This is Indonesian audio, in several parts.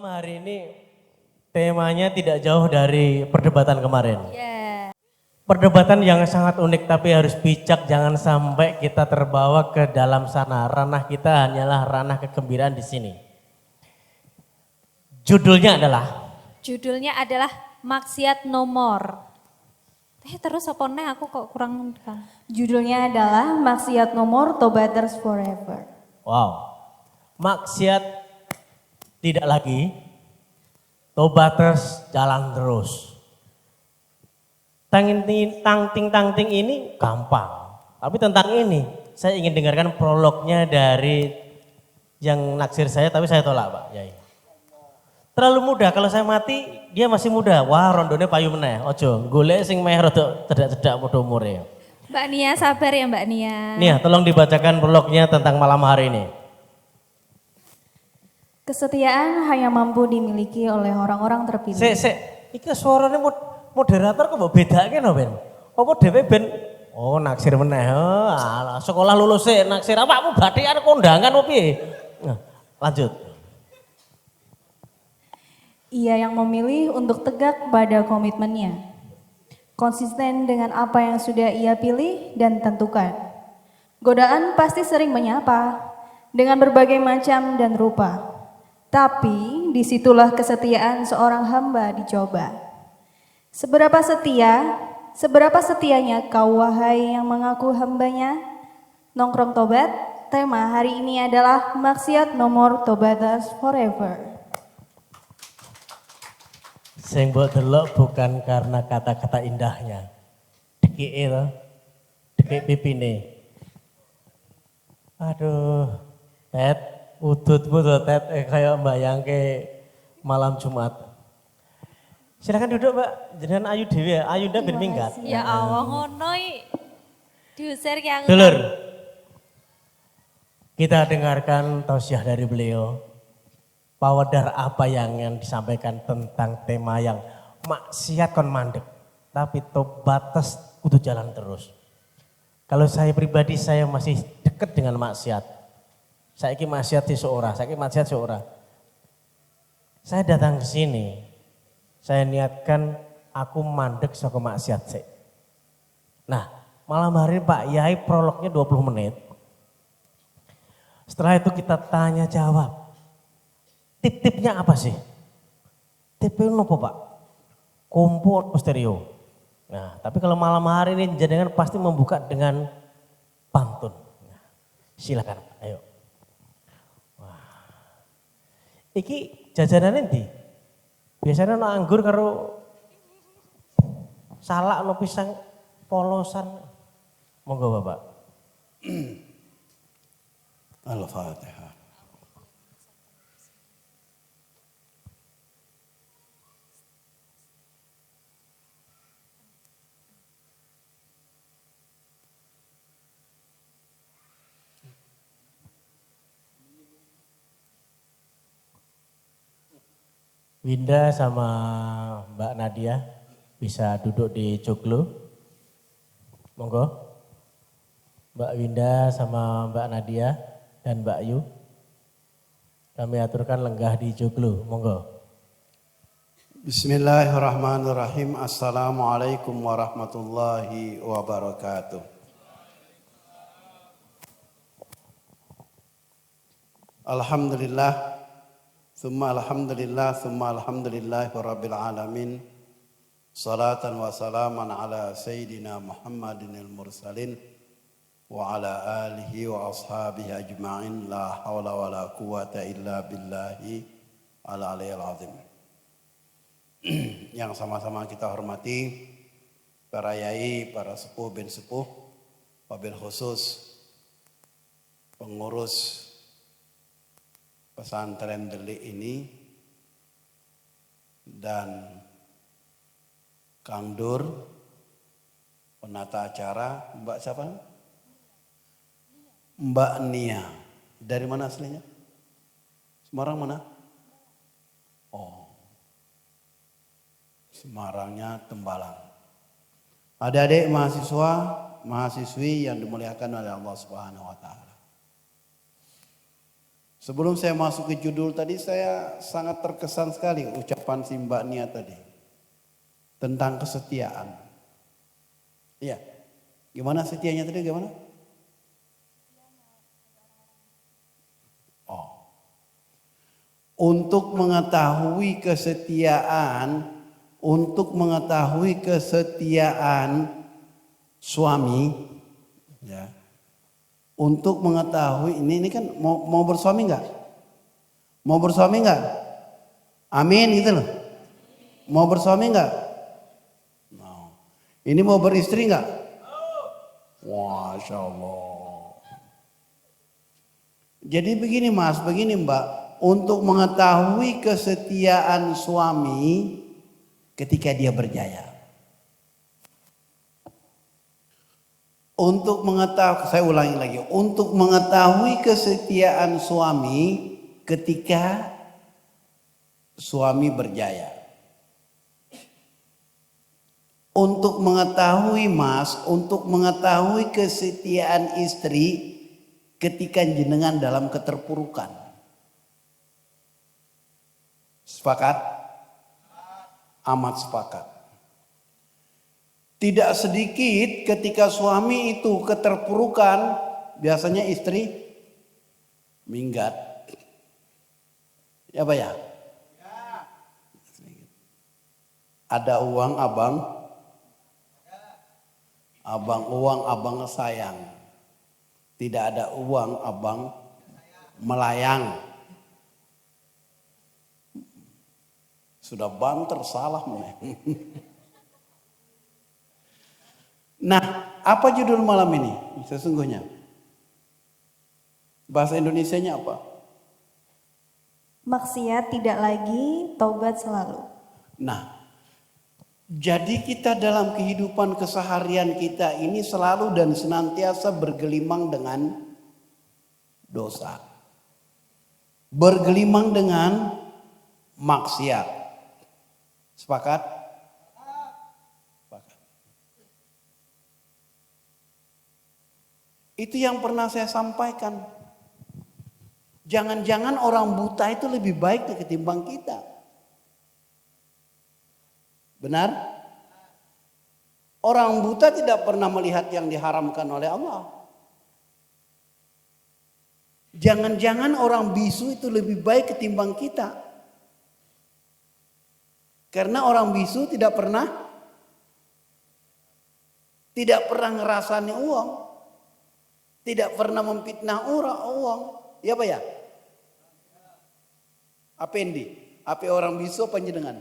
Malam hari ini temanya tidak jauh dari perdebatan kemarin. Ya, Perdebatan yang sangat unik tapi harus bijak, jangan sampai kita terbawa ke dalam sana. Ranah kita hanyalah ranah kegembiraan di sini. Judulnya adalah maksiat nomor. Terus apa nih aku kok kurang kan. Judulnya adalah Maksiat Nomor Tobaters Forever. wow. Maksiat tidak lagi, tobaters jalan terus. Tang ting ini gampang. Tapi tentang ini saya ingin dengarkan prolognya dari yang naksir saya, tapi saya tolak Pak Yai. Terlalu muda, kalau saya mati dia masih muda. Wah rondone payu meneh, ojo golek sing meh rada cedak-cedak padha umure. Mbak Nia sabar ya Mbak Nia. Nia, tolong dibacakan prolognya tentang malam hari ini. Kesetiaan hanya mampu dimiliki oleh orang-orang terpilih. Iki suaranya moderator kok mbok bedake no Ben? Apa dhewe ben oh naksir meneh. Oh, alah, sekolah lulus sih naksir awakmu bathik kondangan opo piye? Nah, lanjut. Ia yang memilih untuk tegak pada komitmennya. Konsisten dengan apa yang sudah ia pilih dan tentukan. Godaan pasti sering menyapa dengan berbagai macam dan rupa. Tapi disitulah kesetiaan seorang hamba dicoba. Seberapa setianya kau wahai yang mengaku hambanya? Nongkrong Tobat, tema hari ini adalah Maksiat Nomor Tobaters Forever. Sing mbok delok bukan karena kata-kata indahnya. Dekike to. Dekik pipine. Aduh, Ted, udutmu to Ted kayak mbayangke malam Jumat. Silakan duduk Mbak, jenengan Ayu Dewi ya, Ayu ndak ben minggat. Ya Allah ngono diusir yang Dulur, kita dengarkan tausiah dari beliau. Pawedar apa yang disampaikan tentang tema yang maksiat kon mandek. Tapi tobates kudu jalan terus. Kalau saya pribadi saya masih dekat dengan maksiat. Saya ini maksiat seorang, Saya datang ke sini, saya niatkan aku mandek saka maksiat sih. Nah, malam hari Pak Yai prolognya 20 menit. Setelah itu kita tanya jawab. Tip-tipnya apa sih? Tipnya apa Pak? Kompo atau stereo? Nah, tapi kalau malam hari ini jenengan pasti membuka dengan pantun. Nah, silakan, ayo. Wah. Iki jajanan nanti. Biasanya no anggur karo salak no pisang polosan. Monggo Bapak. Al-Fatihah. Winda sama Mbak Nadia bisa duduk di joglo. Monggo. Mbak Winda sama Mbak Nadia dan Mbak Yu. Kami aturkan lenggah di joglo. Monggo. Bismillahirrahmanirrahim. Assalamualaikum warahmatullahi wabarakatuh. Alhamdulillah. Thumma alhamdulillahi rabbil alamin. Salatan wa salaman ala sayyidina Muhammadin al-mursalin wa ala alihi wa ashabihi ajma'in. La hawla wa la quwata illa billahi al-aliyyil azim. Yang sama-sama kita hormati para yai, para sepuh bin sepuh, wabil khusus pengurus pesantren Delik ini dan Kang Dur, penata acara, Mbak siapa? Mbak Nia. Dari mana aslinya? Semarang mana? Oh, Semarangnya Tembalang. Adik-adik mahasiswa, mahasiswi yang dimuliakan oleh Allah Subhanahu wa taala. Sebelum saya masuk ke judul tadi, saya sangat terkesan sekali ucapan si Mbak Nia tadi. Tentang kesetiaan. Iya. Gimana setianya tadi, gimana? Oh. Untuk mengetahui kesetiaan suami, ya. Untuk mengetahui ini kan mau bersuami enggak? Mau bersuami enggak? Amin gitu loh. Mau bersuami enggak? Mau. Ini mau beristri enggak? Masya Allah. Jadi begini Mas, begini Mbak. Untuk mengetahui kesetiaan suami ketika dia berjaya. Untuk mengetahui, saya ulangi lagi, untuk mengetahui kesetiaan suami ketika suami berjaya. Untuk mengetahui Mas, untuk mengetahui kesetiaan istri ketika jenengan dalam keterpurukan. Sepakat? Amat sepakat. Tidak sedikit ketika suami itu keterpurukan, biasanya istri minggat. Ya Pak ya? Ada uang abang, abang sayang. Tidak ada uang abang melayang. Sudah banter salah mulai. Nah, apa judul malam ini sesungguhnya? Bahasa Indonesianya apa? Maksiat tidak lagi, taubat selalu. Nah, jadi kita dalam kehidupan keseharian kita ini selalu dan senantiasa bergelimang dengan dosa. Bergelimang dengan maksiat. Sepakat? Itu yang pernah saya sampaikan. Jangan-jangan orang buta itu lebih baik ketimbang kita. Benar? Orang buta tidak pernah melihat yang diharamkan oleh Allah. Jangan-jangan orang bisu itu lebih baik ketimbang kita. Karena orang bisu tidak pernah ngerasani uang. Tidak pernah memfitnah orang. Ya Pak ya? Apa ini? Apa orang bisu panjenengan?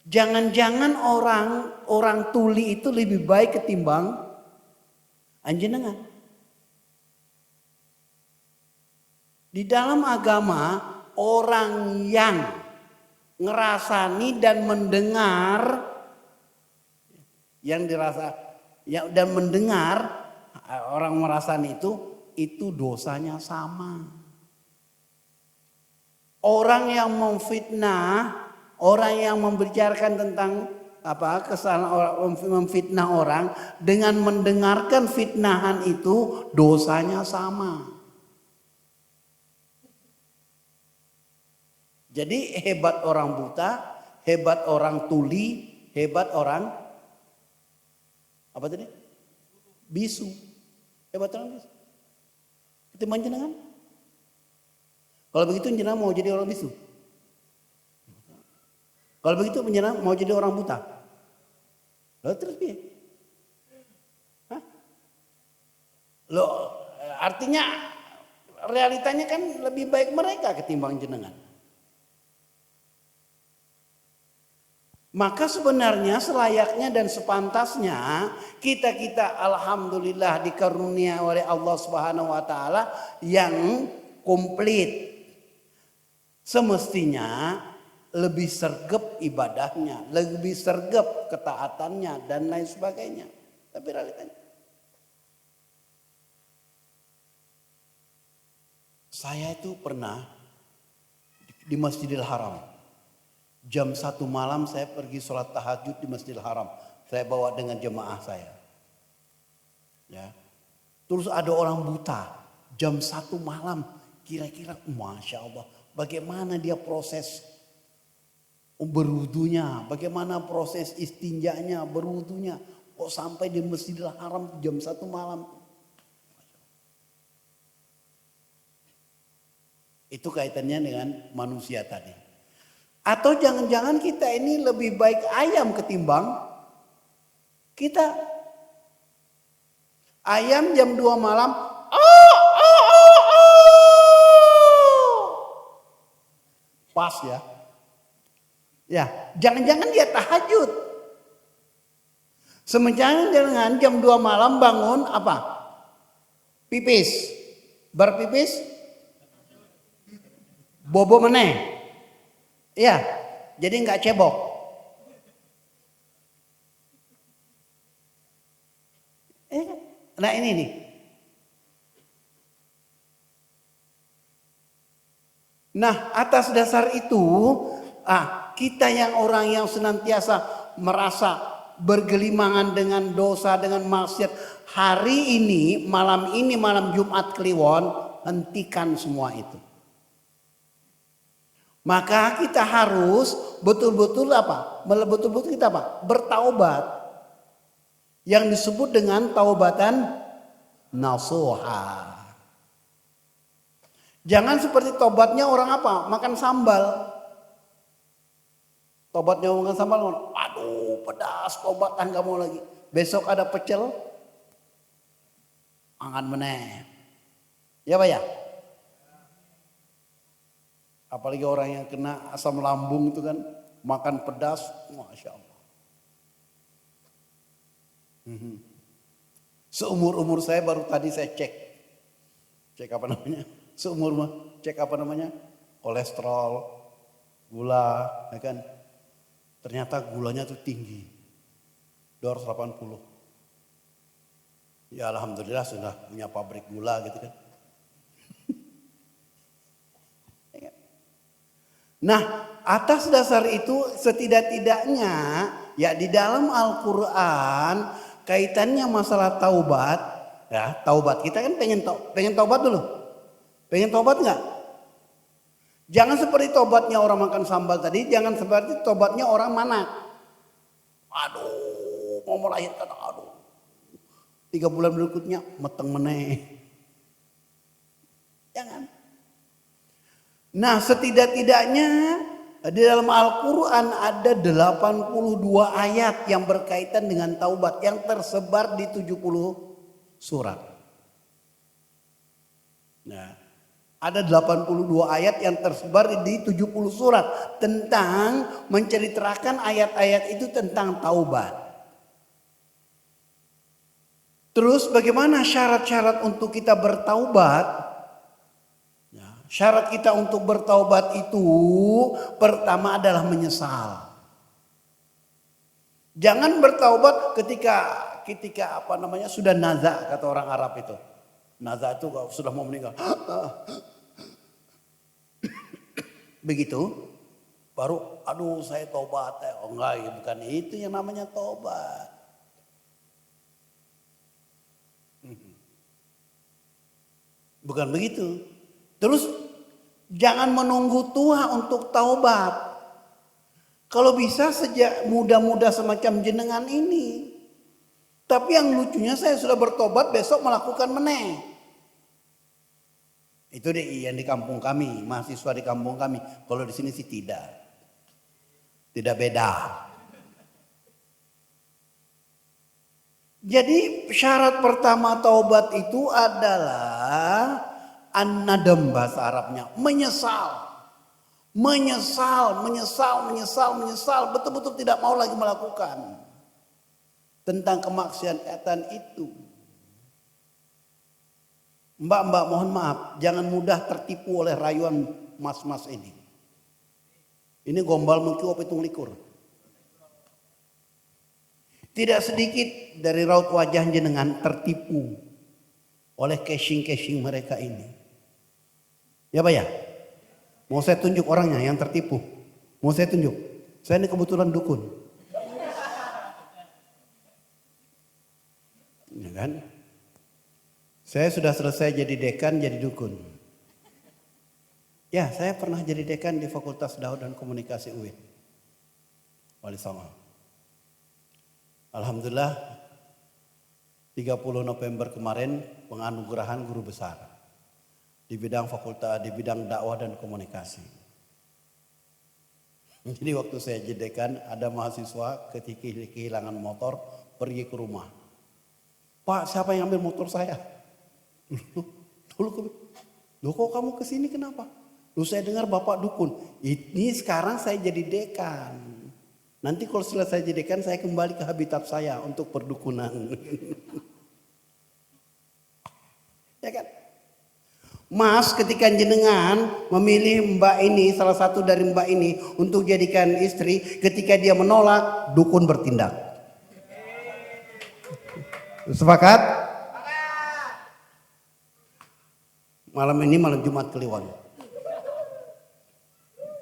Jangan-jangan orang tuli itu lebih baik ketimbang anjenengan. Di dalam agama orang yang ngerasani dan mendengar dan mendengar orang merasani itu dosanya sama. Orang yang memfitnah, orang yang membicarakan tentang kesalahan orang, memfitnah orang dengan mendengarkan fitnahan itu dosanya sama. Jadi hebat orang buta, hebat orang tuli, hebat orang apa tadi? Bisu. Hebat orang bisu. Ketimbang jenengan. Kalau begitu jenengan mau jadi orang bisu. Kalau begitu jenengan mau jadi orang buta. Lalu terus piye? Hah? Loh, artinya realitanya kan lebih baik mereka ketimbang jenengan. Maka sebenarnya selayaknya dan sepantasnya kita alhamdulillah dikarunia oleh Allah Subhanahu wa taala yang komplit. Semestinya lebih sergap ibadahnya, lebih sergap ketaatannya dan lain sebagainya. Tapi realitanya saya itu pernah di Masjidil Haram. Jam 1 malam saya pergi sholat tahajud di Masjidil Haram. Saya bawa dengan jemaah saya. Ya. Terus ada orang buta jam 1 malam. Kira-kira Masya Allah bagaimana dia proses berwudunya. Bagaimana proses istinjanya berwudunya. Kok sampai di Masjidil Haram jam 1 malam. Itu kaitannya dengan manusia tadi. Atau jangan-jangan kita ini lebih baik ayam ketimbang kita. Ayam jam 2 malam. Pas ya. Ya, jangan-jangan dia tahajud. Semenjak dengan jam 2 malam bangun apa? Pipis. Berpipis. Bobo meneh. Iya, jadi nggak cebok. Nah ini nih. Nah atas dasar itu, kita yang orang yang senantiasa merasa bergelimangan dengan dosa, dengan maksiat. Hari ini, malam Jumat Kliwon, hentikan semua itu. Maka kita harus betul-betul apa? Betul-betul kita apa? Bertaubat. Yang disebut dengan taubatan nasuha. Jangan seperti tobatnya orang apa? Makan sambal. Tobatnya makan sambal. Aduh pedas, tobatan gak mau lagi. Besok ada pecel. Angan meneh. Ya Pak ya? Apalagi orang yang kena asam lambung itu kan. Makan pedas. Masya Allah. Seumur-umur saya baru tadi saya cek. Cek apa namanya? Cek apa namanya? Kolesterol, gula, ya kan? Ternyata gulanya tuh tinggi. 280. Ya alhamdulillah sudah punya pabrik gula gitu kan. Nah, atas dasar itu setidak-tidaknya ya di dalam Al-Qur'an kaitannya masalah taubat, ya taubat. Kita kan pengen taubat dulu. Pengen taubat nggak? Jangan seperti taubatnya orang makan sambal tadi, jangan seperti taubatnya orang mana? Aduh, mau melahirkan, aduh. 3 bulan berikutnya meteng meneh. Jangan. Nah, setidak-tidaknya di dalam Al-Quran ada 82 ayat yang berkaitan dengan taubat yang tersebar di 70 surat. Nah, ada 82 ayat yang tersebar di 70 surat tentang menceritakan ayat-ayat itu tentang taubat. Terus bagaimana syarat-syarat untuk kita bertaubat? Syarat kita untuk bertaubat itu pertama adalah menyesal. Jangan bertaubat ketika apa namanya sudah naza kata orang Arab itu. Naza itu kalau sudah mau meninggal. Begitu baru aduh saya taubat. Oh enggak, bukan itu yang namanya taubat. Bukan begitu. Terus jangan menunggu tua untuk taubat. Kalau bisa sejak muda-muda semacam jenengan ini. Tapi yang lucunya saya sudah bertobat besok melakukan meneh. Itu yang di kampung kami, mahasiswa di kampung kami. Kalau di sini sih tidak. Tidak beda. Jadi syarat pertama taubat itu adalah an-nadam bahasa Arabnya, menyesal. Menyesal, betul-betul tidak mau lagi melakukan tentang kemaksiatan itu. Mbak, mohon maaf, jangan mudah tertipu oleh rayuan mas-mas ini. Ini gombal mengkiwap hitung likur. Tidak sedikit dari raut wajah jenengan tertipu oleh casing-casing mereka ini. Ya Pak ya? Mau saya tunjuk orangnya yang tertipu? Mau saya tunjuk? Saya ini kebetulan dukun. Ya kan? Saya sudah selesai jadi dekan, jadi dukun. Ya, saya pernah jadi dekan di Fakultas Dakwah dan Komunikasi UIN. Wali Songo. Alhamdulillah 30 November kemarin penganugerahan guru besar di bidang dakwah dan komunikasi. Jadi waktu saya jadi dekan ada mahasiswa ketika kehilangan motor pergi ke rumah. Pak, siapa yang ambil motor saya? Loh kok kamu kesini kenapa? Loh saya dengar Bapak dukun. Ini sekarang saya jadi dekan. Nanti kalau selesai jadi dekan saya kembali ke habitat saya untuk perdukunan. Ya kan? Mas ketika jenengan memilih mbak ini, salah satu dari mbak ini untuk jadikan istri, ketika dia menolak, dukun bertindak. Sepakat? Malam ini malam Jumat Kliwon.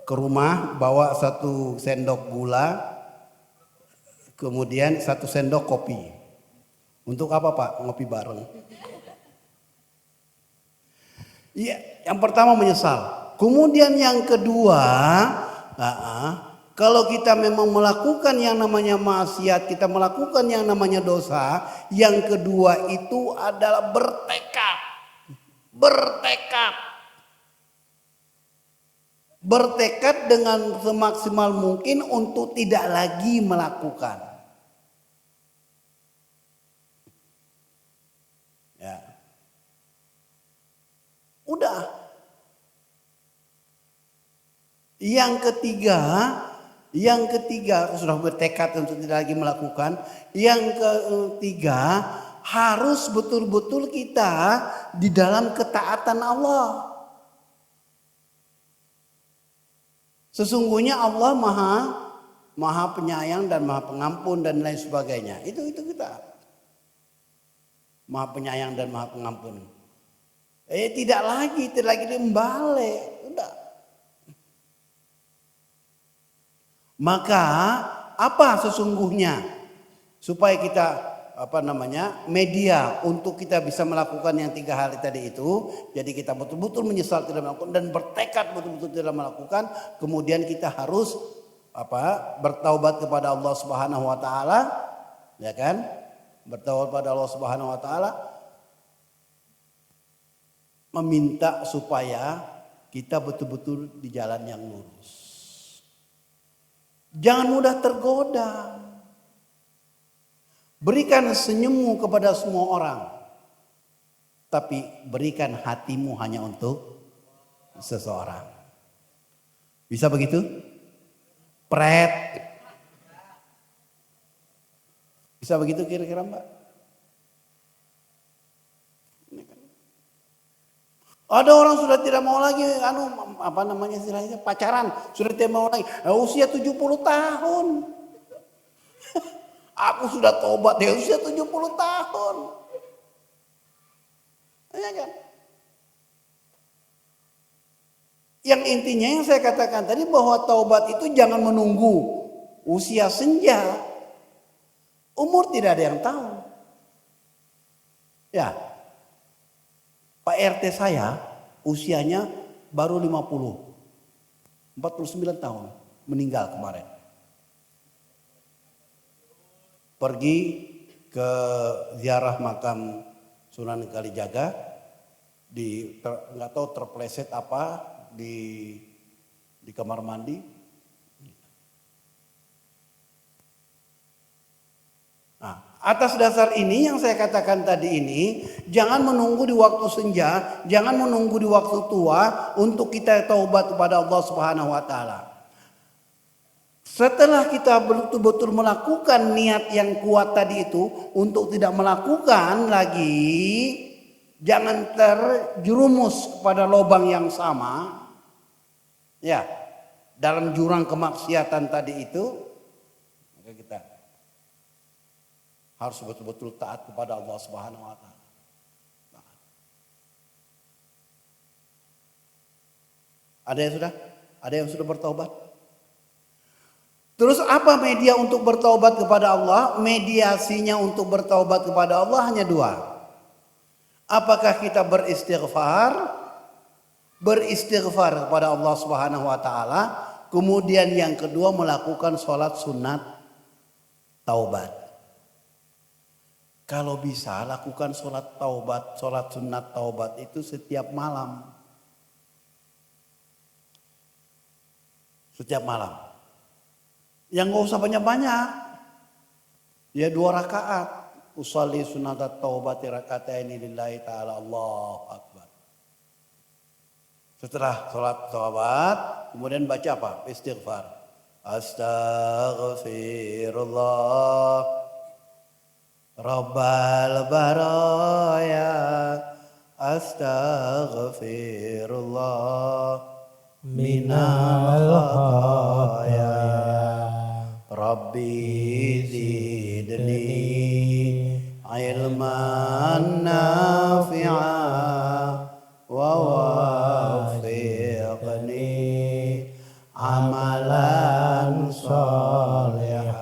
Ke rumah bawa 1 sendok gula, kemudian 1 sendok kopi. Untuk apa Pak? Ngopi bareng. Iya, yang pertama menyesal. Kemudian yang kedua, kalau kita memang melakukan yang namanya maksiat, kita melakukan yang namanya dosa, yang kedua itu adalah bertekad. Bertekad dengan semaksimal mungkin untuk tidak lagi melakukan. Ya. Udah. Yang ketiga sudah bertekad untuk tidak lagi melakukan. Yang ketiga harus betul-betul kita di dalam ketaatan Allah. Sesungguhnya Allah maha penyayang dan maha pengampun dan lain sebagainya. Itu kita. Maha penyayang dan maha pengampun. Tidak lagi membalik. Udah. Maka apa sesungguhnya supaya kita media untuk kita bisa melakukan yang 3 hal tadi itu. Jadi kita betul-betul menyesal tidak melakukan dan bertekad betul-betul tidak melakukan. Kemudian kita harus bertaubat kepada Allah Subhanahu wa taala, ya kan? Bertaubat kepada Allah Subhanahu wa taala, meminta supaya kita betul-betul di jalan yang lurus. Jangan mudah tergoda. Berikan senyummu kepada semua orang. Tapi berikan hatimu hanya untuk seseorang. Bisa begitu? Pret. Bisa begitu kira-kira Mbak? Ada orang sudah tidak mau lagi istilahnya pacaran, sudah tidak mau lagi. Usia 70 tahun. Aku sudah tobat di usia 70 tahun. Ya kan? Yang intinya yang saya katakan tadi bahwa taubat itu jangan menunggu usia senja. Umur tidak ada yang tahu. Ya. Pak RT saya usianya baru 50. 49 tahun meninggal kemarin. Pergi ke ziarah makam Sunan Kalijaga, nggak tahu terpleset apa di kamar mandi. Nah, atas dasar ini yang saya katakan tadi ini, jangan menunggu di waktu senja, jangan menunggu di waktu tua untuk kita taubat kepada Allah Subhanahu wa taala. Setelah kita betul-betul melakukan niat yang kuat tadi itu untuk tidak melakukan lagi, jangan terjerumus kepada lubang yang sama. Ya, dalam jurang kemaksiatan tadi itu, maka kita harus betul-betul taat kepada Allah Subhanahu wa taala. Ada yang sudah bertaubat? Terus apa media untuk bertaubat kepada Allah? Mediasinya untuk bertaubat kepada Allah hanya 2. Apakah kita beristighfar? Beristighfar kepada Allah Subhanahu wa taala. Kemudian yang kedua melakukan sholat sunat taubat. Kalau bisa lakukan sholat taubat, sholat sunat taubat itu setiap malam. Setiap malam. Yang gak usah banyak-banyak. Ya 2 rakaat. Usalli sunatat taubati rakataini lillahi ta'ala, Allahu Akbar. Setelah sholat taubat, kemudian baca apa? Istighfar. Astaghfirullah Rabbal baraya. Astaghfirullah minal khataya. Rabbi zidni ilman nafi'a wa wafiqni amalan solehah.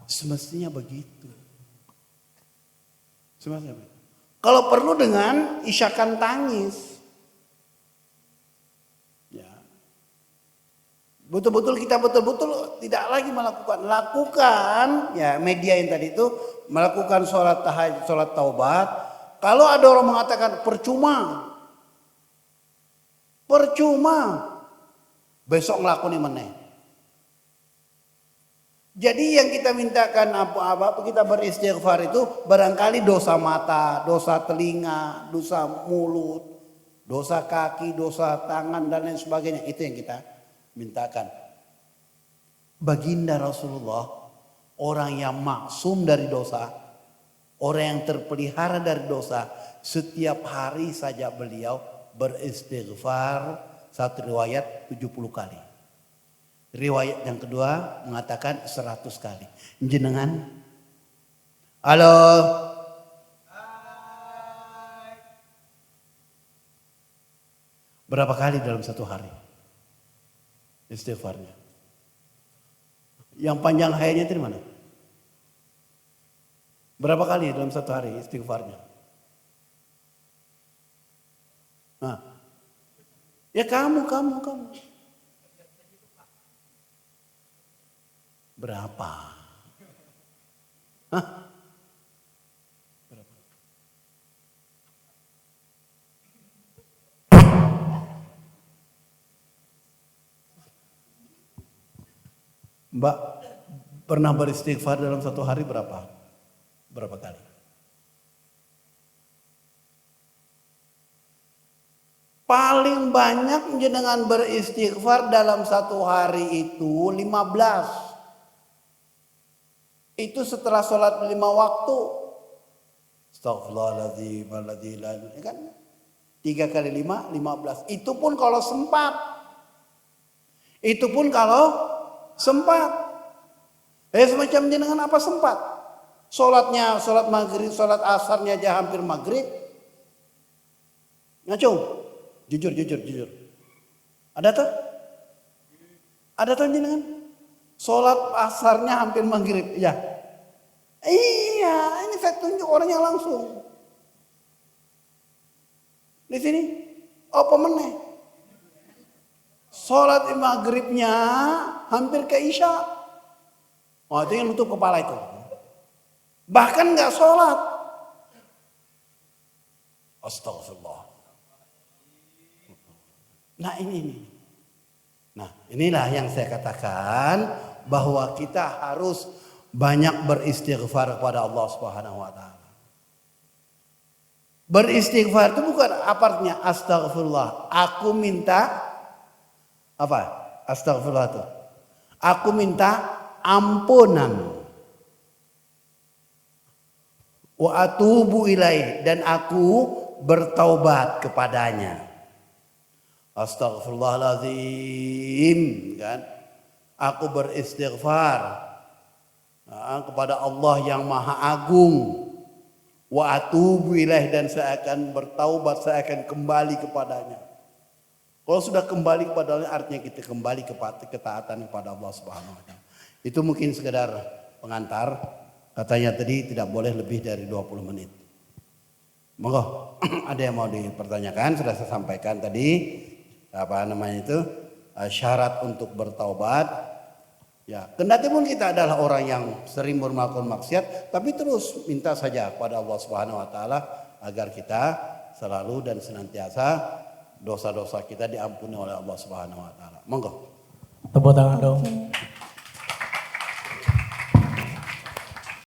Semestinya begitu. Semestinya begitu. Kalau perlu dengan isyakan tangis. Ya. Betul-betul kita betul-betul tidak lagi lakukan ya media yang tadi itu melakukan sholat tahajud, sholat taubat. Kalau ada orang mengatakan percuma, besok ngelakoni meneh. Jadi yang kita mintakan apa kita beristighfar itu barangkali dosa mata, dosa telinga, dosa mulut, dosa kaki, dosa tangan dan lain sebagainya. Itu yang kita mintakan. Baginda Rasulullah, orang yang maksum dari dosa, orang yang terpelihara dari dosa, setiap hari saja beliau beristighfar, satu riwayat 70 kali. Riwayat yang kedua mengatakan 100 kali. Jenengan? Halo? Berapa kali dalam satu hari istighfarnya? Yang panjang hayanya itu di mana? Berapa kali dalam satu hari istighfarnya? Nah. Ya kamu. Berapa? Hah? Berapa? Mbak pernah beristighfar dalam satu hari berapa? Berapa kali? Paling banyak jenengan beristighfar dalam satu hari itu 15. Itu setelah sholat 5 waktu. Astaghfirullahaladzim. Kan? 3 kali 5, 15. Itu pun kalau sempat. Semacam jenengan apa sempat? Sholat maghrib, sholat asarnya aja hampir maghrib. Ngacung. Jujur. Ada tuh jenengan? Sholat asarnya hampir maghrib, ya. Iya, ini saya tunjuk orangnya langsung. Di sini, apa meneh? Sholat maghribnya hampir ke isya. Oh, itu yang nutup kepala itu. Bahkan nggak sholat. Astagfirullah. Nah ini. Nah inilah yang saya katakan bahwa kita harus banyak beristighfar kepada Allah Subhanahu wa taala. Beristighfar itu bukan apa artinya astagfirullah. Aku minta apa? Astagfirullah itu. Aku minta ampunan. Wa atubu ilaih, dan aku bertaubat kepadanya. Astaghfirullahaladzim, kan? Aku beristighfar kepada Allah yang Maha Agung. Wa atubu ilaih, dan saya akan bertaubat, saya akan kembali kepadanya. Kalau sudah kembali kepadanya artinya kita kembali kepada ketaatan kepada Allah Subhanahu wa taala. Itu mungkin sekedar pengantar. Katanya tadi tidak boleh lebih dari 20 menit. Monggo, ada yang mau dipertanyakan? Sudah saya sampaikan tadi syarat untuk bertaubat. Ya, kendati pun kita adalah orang yang sering melakukan maksiat, tapi terus minta saja kepada Allah Subhanahu wa taala agar kita selalu dan senantiasa dosa-dosa kita diampuni oleh Allah Subhanahu wa taala. Monggo. Tepuk tangan dong.